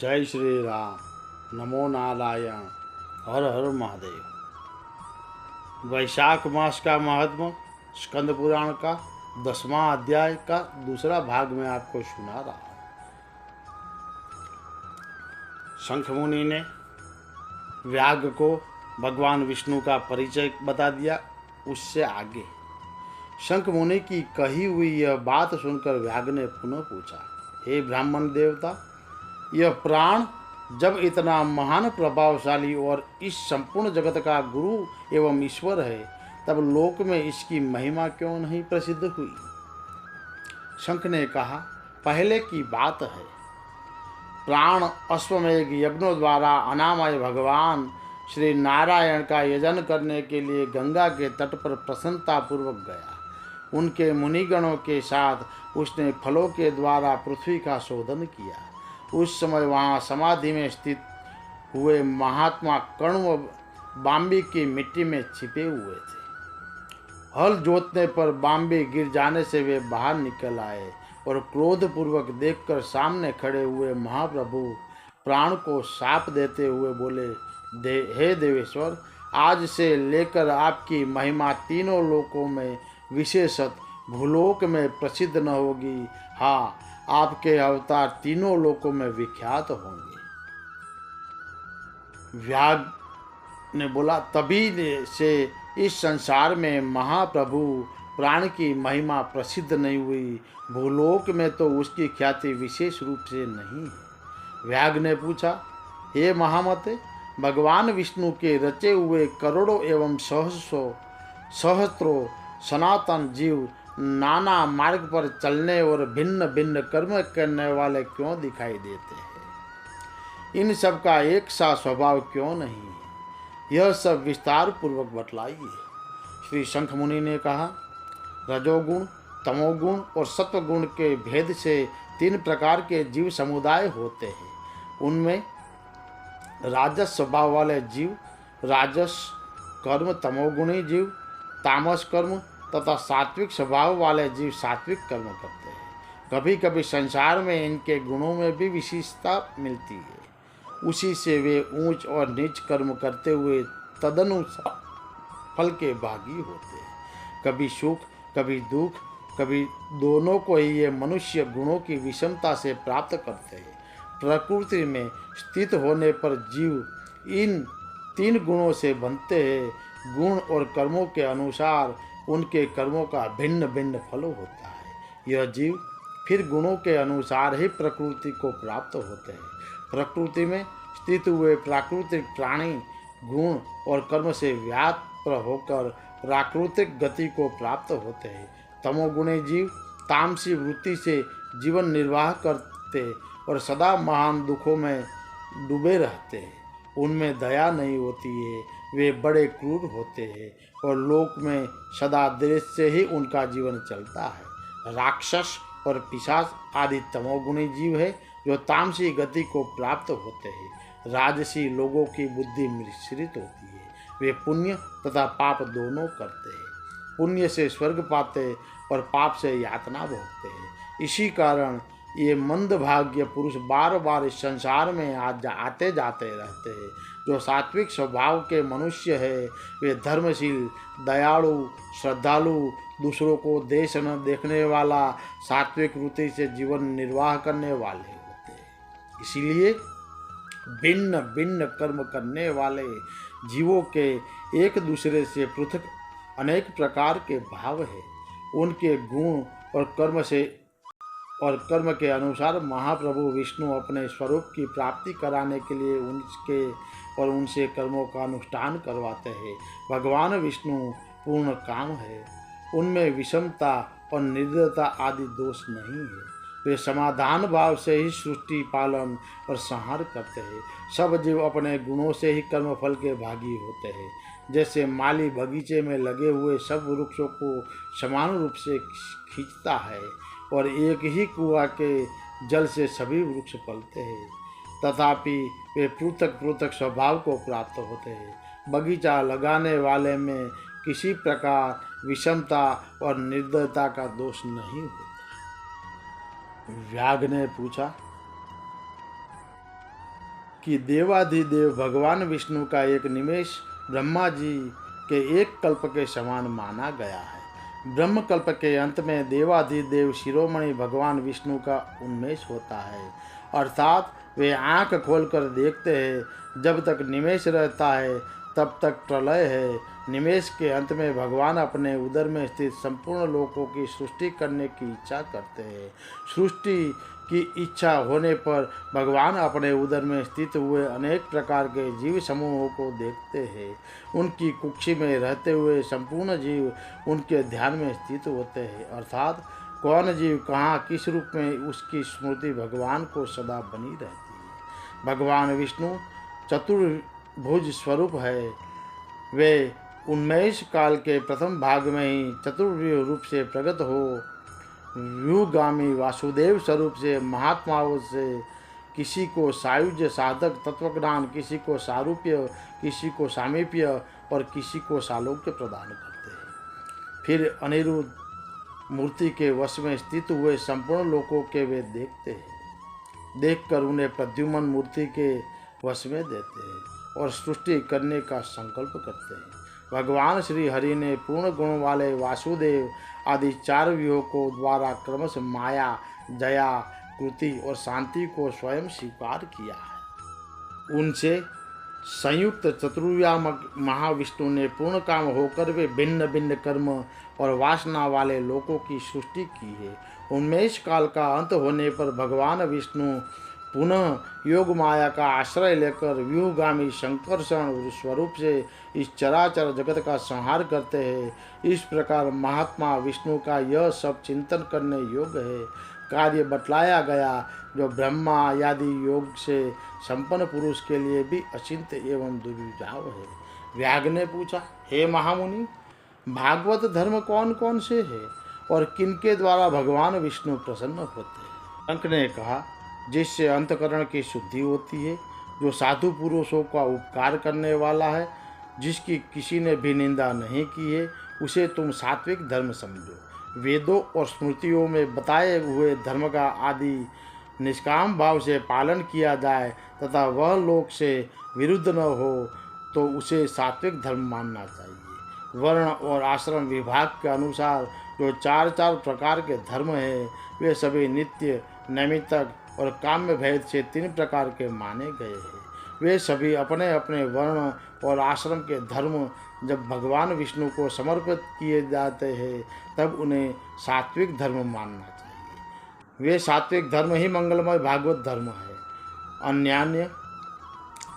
जय श्री राम। नमो नारायण। हर हर महादेव। वैशाख मास का महात्म स्कंद पुराण का 10वां अध्याय का दूसरा भाग में आपको सुना रहा हूँ। शंख मुनि ने व्याग को भगवान विष्णु का परिचय बता दिया। उससे आगे शंख मुनि की कही हुई यह बात सुनकर व्याग ने पुनः पूछा, हे ब्राह्मण देवता, यह प्राण जब इतना महान प्रभावशाली और इस संपूर्ण जगत का गुरु एवं ईश्वर है, तब लोक में इसकी महिमा क्यों नहीं प्रसिद्ध हुई? शंख ने कहा, पहले की बात है। प्राण अश्वमेघ यज्ञों द्वारा अनामय भगवान श्री नारायण का यजन करने के लिए गंगा के तट पर प्रसन्नतापूर्वक गया। उनके मुनिगणों के साथ उसने फलों के द्वारा पृथ्वी का शोधन किया। उस समय वहाँ समाधि में स्थित हुए महात्मा कण्व बाम्बी की मिट्टी में छिपे हुए थे। हल जोतने पर बाम्बी गिर जाने से वे बाहर निकल आए और क्रोधपूर्वक देखकर सामने खड़े हुए महाप्रभु प्राण को शाप देते हुए बोले, हे देवेश्वर, आज से लेकर आपकी महिमा तीनों लोकों में विशेषतः भूलोक में प्रसिद्ध न होगी। हाँ, आपके अवतार तीनों लोकों में विख्यात होंगे। व्याग ने बोला, तभी से इस संसार में महाप्रभु प्राण की महिमा प्रसिद्ध नहीं हुई। भूलोक में तो उसकी ख्याति विशेष रूप से नहीं है। व्याग ने पूछा, हे महामते, भगवान विष्णु के रचे हुए करोड़ों एवं सहस्त्रों सनातन जीव नाना मार्ग पर चलने और भिन्न भिन्न कर्म करने वाले क्यों दिखाई देते हैं? इन सब का एक सा स्वभाव क्यों नहीं है? यह सब विस्तार पूर्वक बतलाइए। श्री शंख मुनि ने कहा, रजोगुण, तमोगुण और सत्वगुण के भेद से 3 प्रकार के जीव समुदाय होते हैं। उनमें राजस स्वभाव वाले जीव राजस कर्म, तमोगुणी जीव तामस कर्म तथा सात्विक स्वभाव वाले जीव सात्विक कर्म करते हैं। कभी कभी संसार में इनके गुणों में भी विशेषता मिलती है। उसी से वे ऊंच और नीच कर्म करते हुए तदनुसार फल के भागी होते हैं। कभी सुख, कभी दुख, कभी दोनों को ही ये मनुष्य गुणों की विषमता से प्राप्त करते हैं। प्रकृति में स्थित होने पर जीव इन 3 गुणों से बनते हैं। गुण और कर्मों के अनुसार उनके कर्मों का भिन्न भिन्न फल होता है। यह जीव फिर गुणों के अनुसार ही प्रकृति को प्राप्त होते हैं। प्रकृति में स्थित हुए प्राकृतिक प्राणी गुण और कर्म से व्याप्त होकर प्राकृतिक गति को प्राप्त होते हैं। तमोगुणी जीव तामसी वृत्ति से जीवन निर्वाह करते और सदा महान दुखों में डूबे रहते हैं। उनमें दया नहीं होती है, वे बड़े क्रूर होते हैं और लोक में सदा द्वेष से ही उनका जीवन चलता है। राक्षस और पिशाच आदि तमोगुणी जीव है जो तामसी गति को प्राप्त होते हैं। राजसी लोगों की बुद्धि मिश्रित होती है, वे पुण्य तथा पाप दोनों करते हैं। पुण्य से स्वर्ग पाते और पाप से यातना भोगते हैं। इसी कारण ये मंदभाग्य पुरुष बार बार इस संसार में आते जाते रहते हैं। जो सात्विक स्वभाव के मनुष्य है वे धर्मशील, दयालु, श्रद्धालु, दूसरों को देश न देखने वाला, सात्विक वृत्ति से जीवन निर्वाह करने वाले होते हैं। इसीलिए भिन्न भिन्न कर्म करने वाले जीवों के एक दूसरे से पृथक अनेक प्रकार के भाव है। उनके गुण और कर्म के अनुसार महाप्रभु विष्णु अपने स्वरूप की प्राप्ति कराने के लिए उनसे कर्मों का अनुष्ठान करवाते हैं। भगवान विष्णु पूर्ण काम है। उनमें विषमता और निर्दयता आदि दोष नहीं है। वे समाधान भाव से ही सृष्टि, पालन और संहार करते हैं। सब जीव अपने गुणों से ही कर्मफल के भागी होते हैं। जैसे माली बगीचे में लगे हुए सब वृक्षों को समान रूप से खींचता है और एक ही कुआं के जल से सभी वृक्ष फलते हैं, तथापि वे पृथक पृथक स्वभाव को प्राप्त होते हैं। बगीचा लगाने वाले में किसी प्रकार विषमता और निर्दयता का दोष नहीं होता। व्याग ने पूछा, कि देवाधिदेव भगवान विष्णु का एक निमेष ब्रह्मा जी के एक कल्प के समान माना गया है। ब्रह्म कल्प के अंत में देवाधिदेव शिरोमणि भगवान विष्णु का उन्मेष होता है, अर्थात वे आंख खोलकर देखते हैं। जब तक निमेष रहता है तब तक प्रलय है। निमेष के अंत में भगवान अपने उदर में स्थित संपूर्ण लोकों की सृष्टि करने की इच्छा करते हैं। सृष्टि की इच्छा होने पर भगवान अपने उदर में स्थित हुए अनेक प्रकार के जीव समूहों को देखते हैं। उनकी कुक्षी में रहते हुए संपूर्ण जीव उनके ध्यान में स्थित होते हैं, अर्थात कौन जीव कहाँ किस रूप में, उसकी स्मृति भगवान को सदा बनी रहती है। भगवान विष्णु चतुर्भुज स्वरूप है। वे उन्मेष काल के प्रथम भाग में ही चतुर्व्यूह रूप से प्रकट हो व्यूहगामी वासुदेव स्वरूप से महात्माओं से किसी को सायुज्य साधक तत्वज्ञान, किसी को सारूप्य, किसी को सामीप्य और किसी को सालोक्य प्रदान करते हैं। फिर अनिरुद्ध मूर्ति के वश में स्थित हुए संपूर्ण लोकों के वे देखते हैं। देखकर उन्हें प्रद्युम्न मूर्ति के वश में देते हैं और सृष्टि करने का संकल्प करते हैं। भगवान श्री हरि ने पूर्ण गुण वाले वासुदेव आदि चार व्यूहों को द्वारा क्रमशः माया, दया, कृति और शांति को स्वयं स्वीकार किया है। उनसे संयुक्त चतुर्व्यामक महाविष्णु ने पूर्ण काम होकर वे भिन्न भिन्न कर्म और वासना वाले लोकों की सृष्टि की है। उन्मेष काल का अंत होने पर भगवान विष्णु पुनः योग माया का आश्रय लेकर व्यूहगामी संकर्षण स्वरूप से इस चराचर जगत का संहार करते हैं। इस प्रकार महात्मा विष्णु का यह सब चिंतन करने योग्य है। कार्य बतलाया गया जो ब्रह्मा आदि योग से संपन्न पुरुष के लिए भी अचिंत्य एवं दुर्विभाव है। व्याग ने पूछा, हे महामुनि, भागवत धर्म कौन कौन से है और किनके द्वारा भगवान विष्णु प्रसन्न होते हैं? शंख ने कहा, जिससे अंतकरण की शुद्धि होती है, जो साधु पुरुषों का उपकार करने वाला है, जिसकी किसी ने भी निंदा नहीं की है, उसे तुम सात्विक धर्म समझो। वेदों और स्मृतियों में बताए हुए धर्म का आदि निष्काम भाव से पालन किया जाए तथा वह लोक से विरुद्ध न हो तो उसे सात्विक धर्म मानना चाहिए। वर्ण और आश्रम विभाग के अनुसार जो चार चार प्रकार के धर्म हैं, वे सभी नित्य, नैमित्तिक और काम्य भेद से तीन प्रकार के माने गए हैं। वे सभी अपने अपने वर्ण और आश्रम के धर्म जब भगवान विष्णु को समर्पित किए जाते हैं तब उन्हें सात्विक धर्म मानना चाहिए। वे सात्विक धर्म ही मंगलमय भागवत धर्म है। अन्यान्य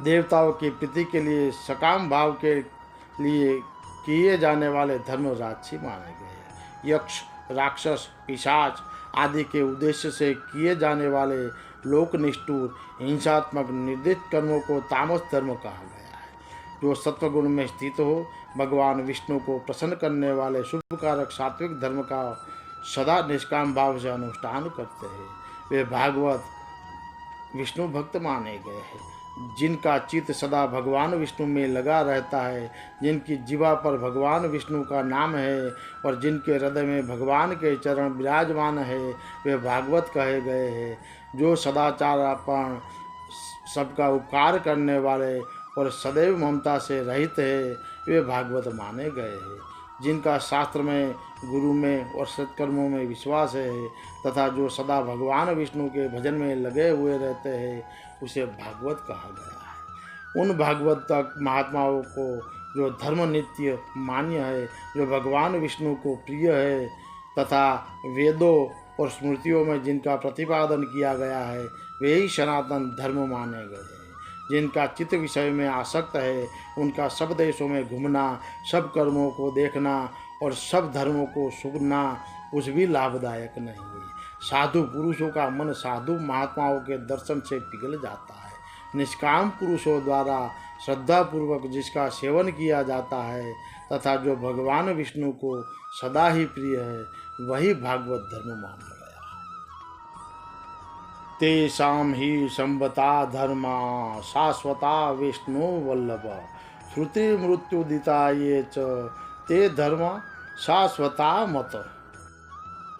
देवताओं की प्रीति के लिए सकाम भाव के लिए किए जाने वाले धर्म राजसी माने गए हैं। यक्ष, राक्षस, पिशाच आदि के उद्देश्य से किए जाने वाले लोकनिष्ठुर हिंसात्मक निर्दिष्ट कर्मों को तामस धर्म कहा गया है। जो सत्वगुण में स्थित हो, भगवान विष्णु को प्रसन्न करने वाले शुभ कारक सात्विक धर्म का सदा निष्काम भाव से अनुष्ठान करते हैं, वे भागवत विष्णु भक्त माने गए हैं। जिनका चित्त सदा भगवान विष्णु में लगा रहता है, जिनकी जीवा पर भगवान विष्णु का नाम है और जिनके हृदय में भगवान के चरण विराजमान है, वे भागवत कहे गए हैं। जो सदाचारपण, सबका उपकार करने वाले और सदैव ममता से रहित है, वे भागवत माने गए हैं। जिनका शास्त्र में, गुरु में और सत्कर्मों में विश्वास है तथा जो सदा भगवान विष्णु के भजन में लगे हुए रहते हैं, उसे भागवत कहा गया है। उन भागवत तक महात्माओं को जो धर्म नित्य मान्य है, जो भगवान विष्णु को प्रिय है तथा वेदों और स्मृतियों में जिनका प्रतिपादन किया गया है, वे ही सनातन धर्म माने गए हैं। जिनका चित्त विषय में आसक्त है, उनका सब देशों में घूमना, सब कर्मों को देखना और सब धर्मों को सुनना कुछ भी लाभदायक नहीं है। साधु पुरुषों का मन साधु महात्माओं के दर्शन से पिघल जाता है। निष्काम पुरुषों द्वारा श्रद्धापूर्वक जिसका सेवन किया जाता है तथा जो भगवान विष्णु को सदा ही प्रिय है, वही भागवत धर्म माना गया है। तेषां हि संवता धर्मा शाश्वता विष्णु वल्लभ श्रुति मृत्युदिता ये च ते धर्म शाश्वता मत।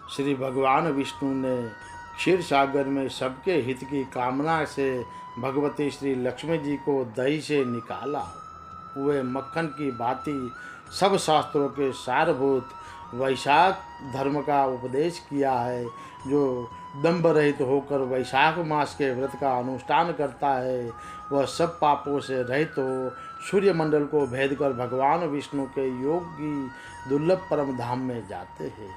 श्री भगवान विष्णु ने क्षीर सागर में सबके हित की कामना से भगवती श्री लक्ष्मी जी को दही से निकाला। वे मक्खन की भांति सब शास्त्रों के सारभूत वैशाख धर्म का उपदेश किया है। जो दंभ रहित होकर वैशाख मास के व्रत का अनुष्ठान करता है वह सब पापों से रहित हो सूर्य मंडल को भेद कर भगवान विष्णु के योगी दुर्लभ परम धाम में जाते हैं।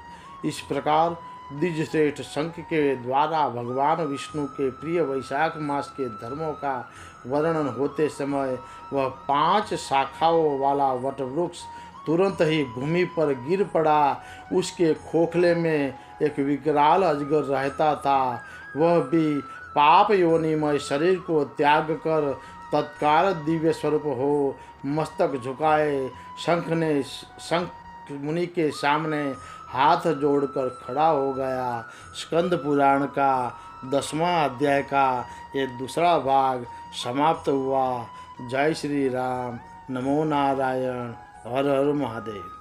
इस प्रकार द्विजश्रेष्ठ शंख के द्वारा भगवान विष्णु के प्रिय वैशाख मास के धर्मों का वर्णन होते समय वह 5 शाखाओं वाला वटवृक्ष तुरंत ही भूमि पर गिर पड़ा। उसके खोखले में एक विकराल अजगर रहता था। वह भी पाप योनिमय शरीर को त्याग कर तत्काल दिव्य स्वरूप हो मस्तक झुकाए शंख मुनि के सामने हाथ जोड़कर खड़ा हो गया। स्कंद पुराण का 10वां अध्याय का ये दूसरा भाग समाप्त हुआ। जय श्री राम। नमो नारायण। हर हर महादेव।